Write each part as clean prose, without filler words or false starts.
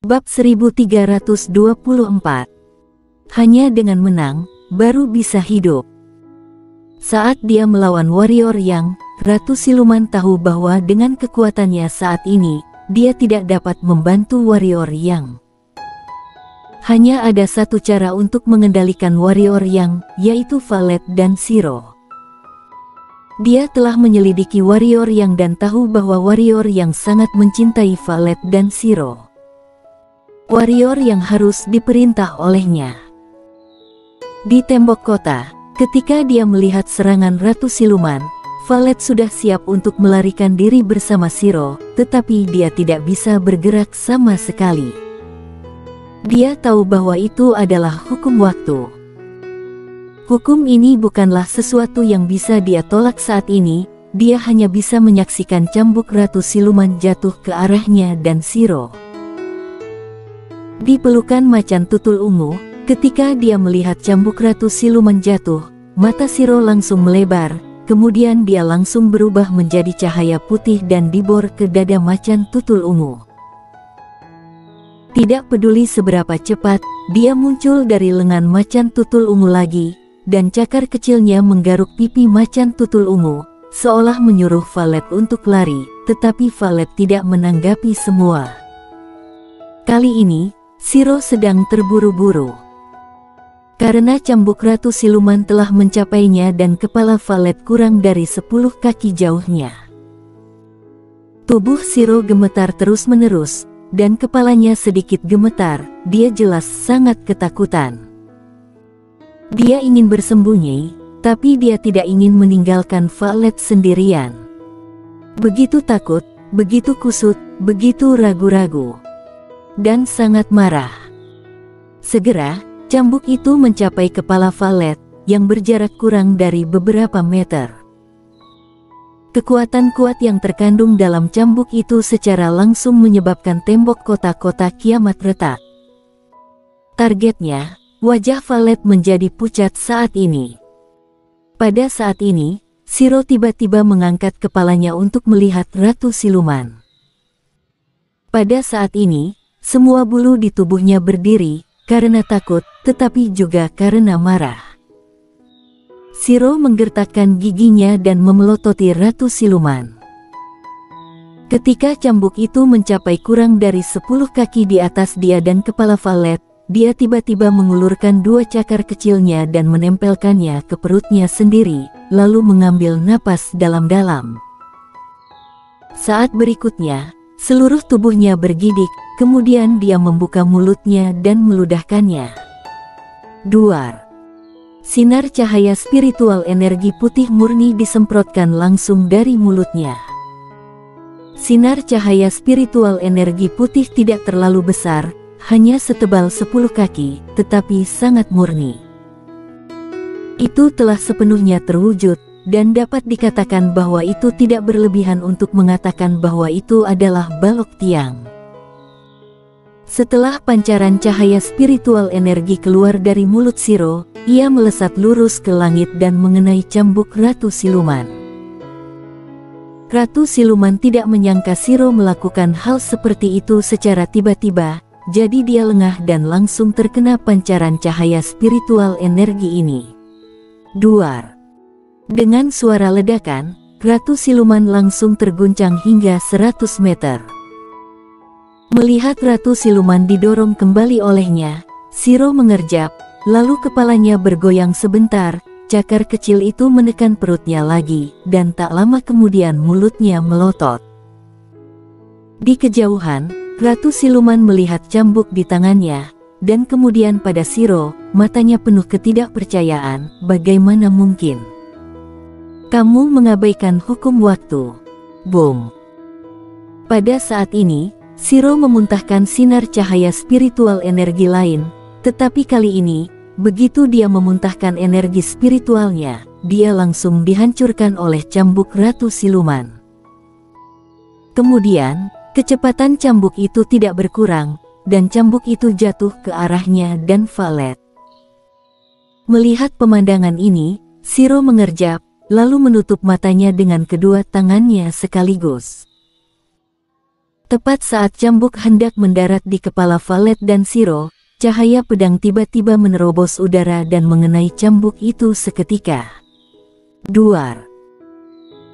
Bab 1324. Hanya dengan menang, baru bisa hidup. Saat dia melawan warrior yang, Ratu Siluman tahu bahwa dengan kekuatannya saat ini, dia tidak dapat membantu warrior yang. Hanya ada satu cara untuk mengendalikan warrior yang, yaitu Valet dan Shiro. Dia telah menyelidiki warrior yang dan tahu bahwa warrior yang sangat mencintai Valet dan Shiro. Warrior yang harus diperintah olehnya. Di tembok kota, ketika dia melihat serangan Ratu Siluman, Valet sudah siap untuk melarikan diri bersama Shiro, tetapi dia tidak bisa bergerak sama sekali. Dia tahu bahwa itu adalah hukum waktu. Hukum ini bukanlah sesuatu yang bisa dia tolak saat ini, dia hanya bisa menyaksikan cambuk Ratu Siluman jatuh ke arahnya dan Shiro. Di pelukan macan tutul ungu, ketika dia melihat cambuk Ratu Siluman jatuh, mata Shiro langsung melebar, kemudian dia langsung berubah menjadi cahaya putih dan dibor ke dada macan tutul ungu. Tidak peduli seberapa cepat, dia muncul dari lengan macan tutul ungu lagi, dan cakar kecilnya menggaruk pipi macan tutul ungu, seolah menyuruh Valet untuk lari, tetapi Valet tidak menanggapi semua. Kali ini, Shiro sedang terburu-buru. Karena cambuk Ratu Siluman telah mencapainya dan kepala Valet kurang dari 10 kaki jauhnya. Tubuh Shiro gemetar terus-menerus, dan kepalanya sedikit gemetar, dia jelas sangat ketakutan. Dia ingin bersembunyi, tapi dia tidak ingin meninggalkan Valet sendirian. Begitu takut, begitu kusut, begitu ragu-ragu. Dan sangat marah. Segera, cambuk itu mencapai kepala Valet, yang berjarak kurang dari beberapa meter. Kekuatan kuat yang terkandung dalam cambuk itu secara langsung menyebabkan tembok kota-kota kiamat retak. Targetnya, wajah Valet menjadi pucat saat ini. Pada saat ini, Shiro tiba-tiba mengangkat kepalanya untuk melihat Ratu Siluman. Pada saat ini, semua bulu di tubuhnya berdiri, karena takut, tetapi juga karena marah. Shiro menggertakkan giginya dan memelototi Ratu Siluman. Ketika cambuk itu mencapai kurang dari 10 kaki di atas dia dan kepala Valet, dia tiba-tiba mengulurkan dua cakar kecilnya dan menempelkannya ke perutnya sendiri, lalu mengambil napas dalam-dalam. Saat berikutnya, seluruh tubuhnya bergidik, kemudian dia membuka mulutnya dan meludahkannya. Duar. Sinar cahaya spiritual energi putih murni disemprotkan langsung dari mulutnya. Sinar cahaya spiritual energi putih tidak terlalu besar, hanya setebal 10 kaki, tetapi sangat murni. Itu telah sepenuhnya terwujud, dan dapat dikatakan bahwa itu tidak berlebihan untuk mengatakan bahwa itu adalah balok tiang. Setelah pancaran cahaya spiritual energi keluar dari mulut Shiro, ia melesat lurus ke langit dan mengenai cambuk Ratu Siluman. Ratu Siluman tidak menyangka Shiro melakukan hal seperti itu secara tiba-tiba, jadi dia lengah dan langsung terkena pancaran cahaya spiritual energi ini. Duar. Dengan suara ledakan, Ratu Siluman langsung terguncang hingga 100 meter. Melihat Ratu Siluman didorong kembali olehnya, Shiro mengerjap, lalu kepalanya bergoyang sebentar, cakar kecil itu menekan perutnya lagi, dan tak lama kemudian mulutnya melotot. Di kejauhan, Ratu Siluman melihat cambuk di tangannya, dan kemudian pada Shiro, matanya penuh ketidakpercayaan, bagaimana mungkin? Kamu mengabaikan hukum waktu. Boom. Pada saat ini, Shiro memuntahkan sinar cahaya spiritual energi lain, tetapi kali ini, begitu dia memuntahkan energi spiritualnya, dia langsung dihancurkan oleh cambuk Ratu Siluman. Kemudian, kecepatan cambuk itu tidak berkurang, dan cambuk itu jatuh ke arahnya dan Valet. Melihat pemandangan ini, Shiro mengerjap, lalu menutup matanya dengan kedua tangannya sekaligus. Tepat saat cambuk hendak mendarat di kepala Valet dan Shiro, cahaya pedang tiba-tiba menerobos udara dan mengenai cambuk itu seketika. Duar.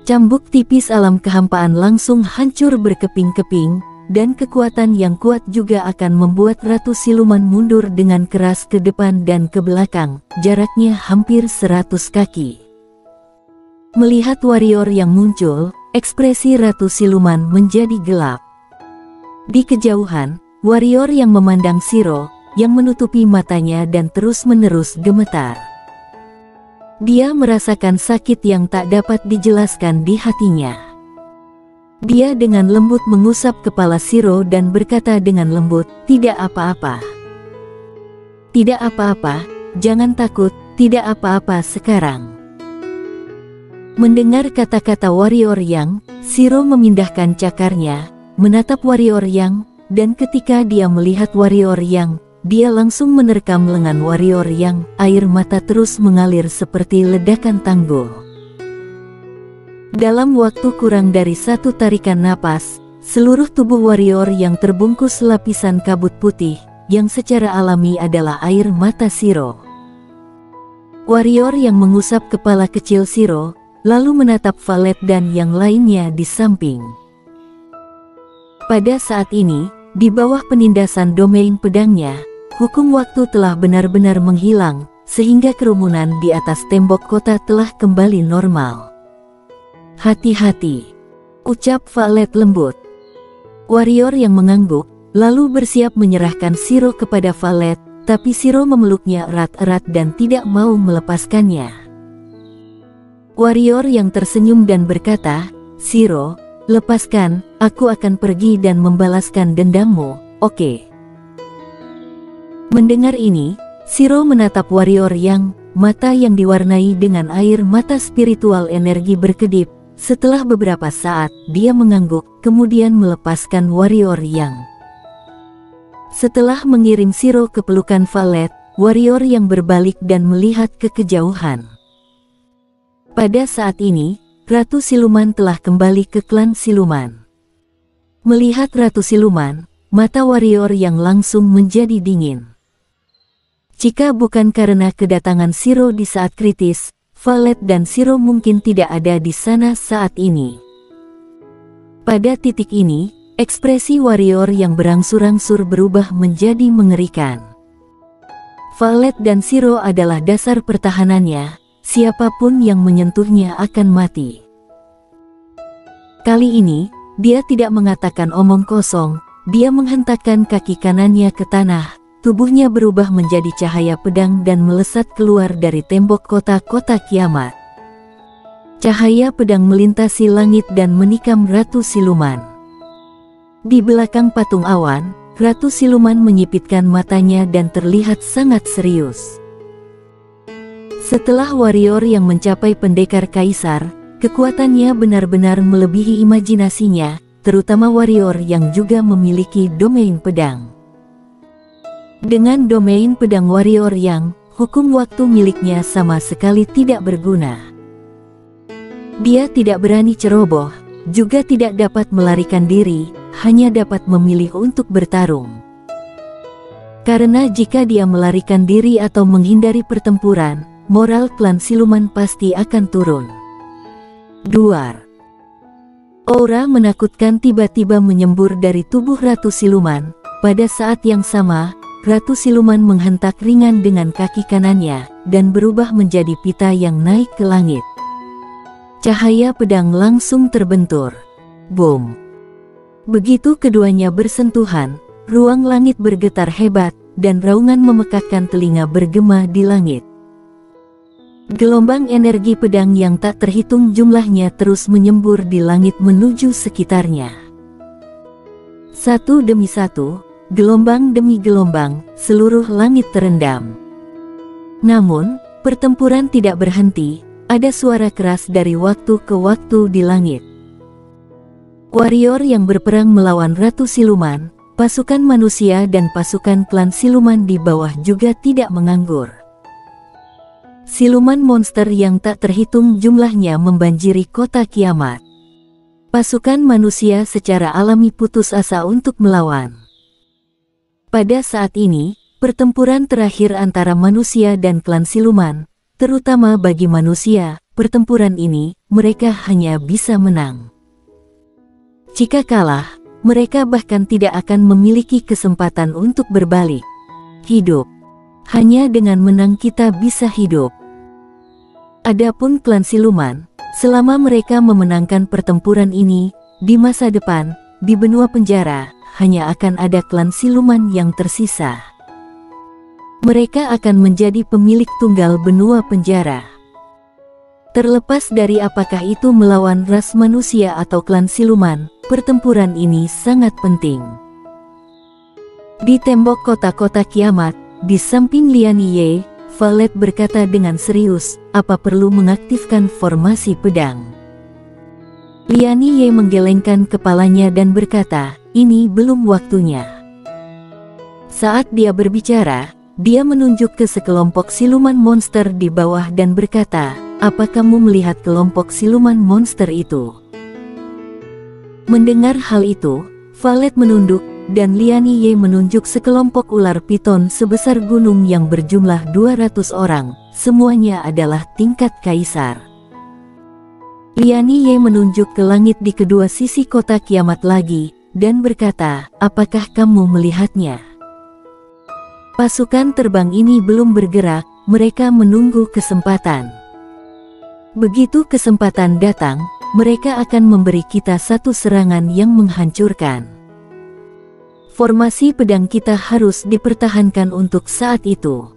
Cambuk tipis alam kehampaan langsung hancur berkeping-keping, dan kekuatan yang kuat juga akan membuat Ratu Siluman mundur dengan keras ke depan dan ke belakang, jaraknya hampir 100 kaki. Melihat warrior yang muncul, ekspresi Ratu Siluman menjadi gelap. Di kejauhan, warrior yang memandang Shiro, yang menutupi matanya dan terus-menerus gemetar. Dia merasakan sakit yang tak dapat dijelaskan di hatinya. Dia dengan lembut mengusap kepala Shiro dan berkata dengan lembut, "Tidak apa-apa. Tidak apa-apa, jangan takut, tidak apa-apa sekarang." Mendengar kata-kata warrior yang, Shiro memindahkan cakarnya, menatap warrior yang, dan ketika dia melihat warrior yang, dia langsung menerkam lengan warrior yang, air mata terus mengalir seperti ledakan tanggul. Dalam waktu kurang dari satu tarikan napas, seluruh tubuh warrior yang terbungkus lapisan kabut putih, yang secara alami adalah air mata Shiro. Warrior yang mengusap kepala kecil Shiro, lalu menatap Valet dan yang lainnya di samping. Pada saat ini, di bawah penindasan domain pedangnya, hukum waktu telah benar-benar menghilang, sehingga kerumunan di atas tembok kota telah kembali normal. "Hati-hati," ucap Valet lembut. Warrior yang mengangguk, lalu bersiap menyerahkan Shiro kepada Valet, tapi Shiro memeluknya erat-erat dan tidak mau melepaskannya. Warrior yang tersenyum dan berkata, "Shiro, lepaskan, aku akan pergi dan membalaskan dendammu, oke?" Mendengar ini, Shiro menatap warrior yang, mata yang diwarnai dengan air mata spiritual energi berkedip. Setelah beberapa saat, dia mengangguk, kemudian melepaskan warrior yang. Setelah mengirim Shiro ke pelukan Valet, warrior yang berbalik dan melihat ke kejauhan. Pada saat ini, Ratu Siluman telah kembali ke klan Siluman. Melihat Ratu Siluman, mata warrior yang langsung menjadi dingin. Jika bukan karena kedatangan Shiro di saat kritis, Valet dan Shiro mungkin tidak ada di sana saat ini. Pada titik ini, ekspresi warrior yang berangsur-angsur berubah menjadi mengerikan. Valet dan Shiro adalah dasar pertahanannya. Siapapun yang menyentuhnya akan mati. Kali ini, dia tidak mengatakan omong kosong, dia menghentakkan kaki kanannya ke tanah, tubuhnya berubah menjadi cahaya pedang dan melesat keluar dari tembok kota-kota kiamat. Cahaya pedang melintasi langit dan menikam Ratu Siluman. Di belakang patung awan, Ratu Siluman menyipitkan matanya dan terlihat sangat serius. Setelah warrior yang mencapai pendekar kaisar, kekuatannya benar-benar melebihi imajinasinya, terutama warrior yang juga memiliki domain pedang. Dengan domain pedang warrior yang, hukum waktu miliknya sama sekali tidak berguna. Dia tidak berani ceroboh, juga tidak dapat melarikan diri, hanya dapat memilih untuk bertarung. Karena jika dia melarikan diri atau menghindari pertempuran, moral klan Siluman pasti akan turun. Duar. Aura menakutkan tiba-tiba menyembur dari tubuh Ratu Siluman. Pada saat yang sama, Ratu Siluman menghentak ringan dengan kaki kanannya, dan berubah menjadi pita yang naik ke langit. Cahaya pedang langsung terbentur. Boom. Begitu keduanya bersentuhan, ruang langit bergetar hebat, dan raungan memekakkan telinga bergema di langit. Gelombang energi pedang yang tak terhitung jumlahnya terus menyembur di langit menuju sekitarnya. Satu demi satu, gelombang demi gelombang, seluruh langit terendam. Namun, pertempuran tidak berhenti, ada suara keras dari waktu ke waktu di langit. Warrior yang berperang melawan Ratu Siluman, pasukan manusia dan pasukan klan Siluman di bawah juga tidak menganggur. Siluman monster yang tak terhitung jumlahnya membanjiri kota kiamat. Pasukan manusia secara alami putus asa untuk melawan. Pada saat ini, pertempuran terakhir antara manusia dan klan siluman, terutama bagi manusia, pertempuran ini, mereka hanya bisa menang. Jika kalah, mereka bahkan tidak akan memiliki kesempatan untuk berbalik hidup. Hanya dengan menang kita bisa hidup. Adapun klan siluman, selama mereka memenangkan pertempuran ini, di masa depan, di benua penjara, hanya akan ada klan siluman yang tersisa. Mereka akan menjadi pemilik tunggal benua penjara. Terlepas dari apakah itu melawan ras manusia atau klan siluman, pertempuran ini sangat penting. Di tembok kota-kota kiamat, di samping Lian Ye, Valet berkata dengan serius, apa perlu mengaktifkan formasi pedang? Lian Ye menggelengkan kepalanya dan berkata, ini belum waktunya. Saat dia berbicara, dia menunjuk ke sekelompok siluman monster di bawah dan berkata, apa kamu melihat kelompok siluman monster itu? Mendengar hal itu, Valet menunduk, dan Lian Ye menunjuk sekelompok ular piton sebesar gunung yang berjumlah 200 orang, semuanya adalah tingkat kaisar. Lian Ye menunjuk ke langit di kedua sisi kota kiamat lagi, dan berkata, apakah kamu melihatnya? Pasukan terbang ini belum bergerak, mereka menunggu kesempatan. Begitu kesempatan datang, mereka akan memberi kita satu serangan yang menghancurkan. Formasi pedang kita harus dipertahankan untuk saat itu.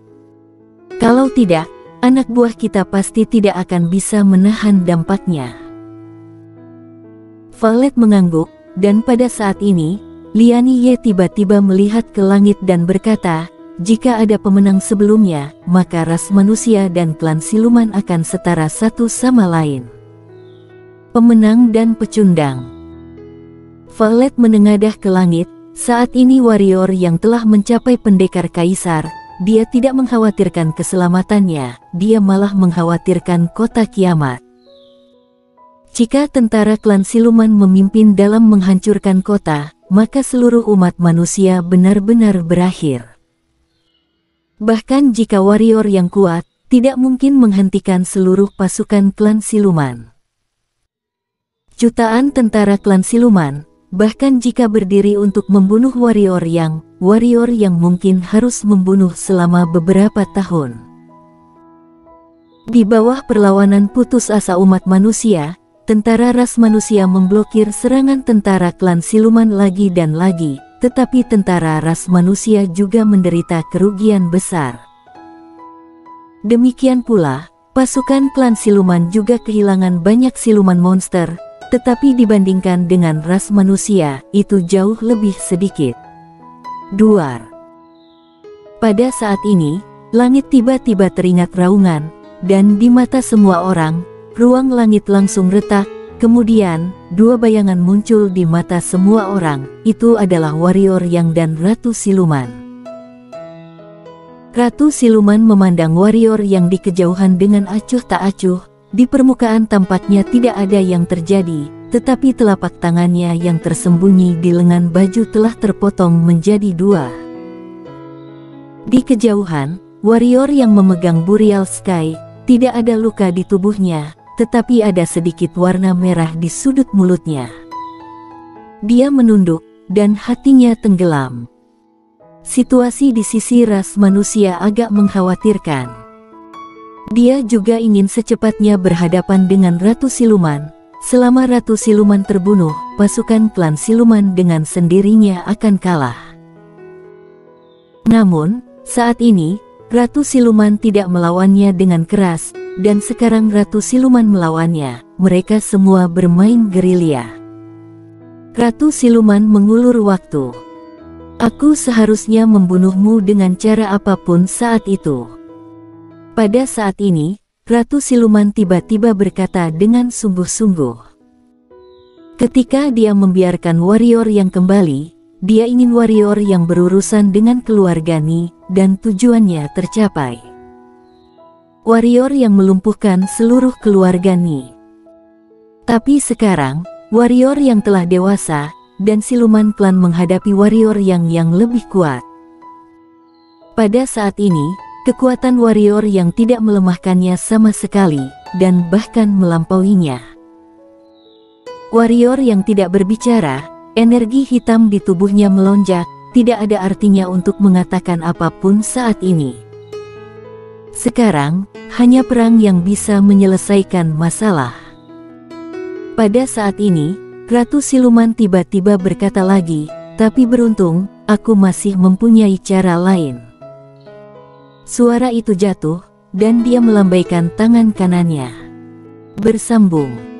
Kalau tidak, anak buah kita pasti tidak akan bisa menahan dampaknya. Valet mengangguk, dan pada saat ini, Lian Ye tiba-tiba melihat ke langit dan berkata, jika ada pemenang sebelumnya, maka ras manusia dan klan siluman akan setara satu sama lain. Pemenang dan pecundang. Valet menengadah ke langit. Saat ini warrior yang telah mencapai pendekar kaisar, dia tidak mengkhawatirkan keselamatannya, dia malah mengkhawatirkan kota kiamat. Jika tentara klan siluman memimpin dalam menghancurkan kota, maka seluruh umat manusia benar-benar berakhir. Bahkan jika warrior yang kuat, tidak mungkin menghentikan seluruh pasukan klan siluman. Jutaan tentara klan siluman, bahkan jika berdiri untuk membunuh warrior yang mungkin harus membunuh selama beberapa tahun. Di bawah perlawanan putus asa umat manusia, tentara ras manusia memblokir serangan tentara klan siluman lagi dan lagi, tetapi tentara ras manusia juga menderita kerugian besar. Demikian pula, pasukan klan siluman juga kehilangan banyak siluman monster, tetapi dibandingkan dengan ras manusia, itu jauh lebih sedikit. Duar. Pada saat ini, langit tiba-tiba teringat raungan, dan di mata semua orang, ruang langit langsung retak, kemudian, dua bayangan muncul di mata semua orang, itu adalah warrior yang dan Ratu Siluman. Ratu Siluman memandang warrior yang di kejauhan dengan acuh tak acuh. Di permukaan tampaknya tidak ada yang terjadi, tetapi telapak tangannya yang tersembunyi di lengan baju telah terpotong menjadi dua. Di kejauhan, warrior yang memegang Burial Sky, tidak ada luka di tubuhnya, tetapi ada sedikit warna merah di sudut mulutnya. Dia menunduk, dan hatinya tenggelam. Situasi di sisi ras manusia agak mengkhawatirkan. Dia juga ingin secepatnya berhadapan dengan Ratu Siluman. Selama Ratu Siluman terbunuh, pasukan klan siluman dengan sendirinya akan kalah. Namun, saat ini, Ratu Siluman tidak melawannya dengan keras, dan sekarang Ratu Siluman melawannya. Mereka semua bermain gerilya. Ratu Siluman mengulur waktu. Aku seharusnya membunuhmu dengan cara apapun saat itu. Pada saat ini, Ratu Siluman tiba-tiba berkata dengan sungguh-sungguh. Ketika dia membiarkan warrior yang kembali, dia ingin warrior yang berurusan dengan keluarga Ni, dan tujuannya tercapai. Warrior yang melumpuhkan seluruh keluarga Ni. Tapi sekarang, warrior yang telah dewasa, dan siluman klan menghadapi warrior yang lebih kuat. Pada saat ini, kekuatan warrior yang tidak melemahkannya sama sekali, dan bahkan melampauinya. Warrior yang tidak berbicara, energi hitam di tubuhnya melonjak, tidak ada artinya untuk mengatakan apapun saat ini. Sekarang, hanya perang yang bisa menyelesaikan masalah. Pada saat ini, Ratu Siluman tiba-tiba berkata lagi, "Tapi beruntung, aku masih mempunyai cara lain." Suara itu jatuh, dan dia melambaikan tangan kanannya. Bersambung.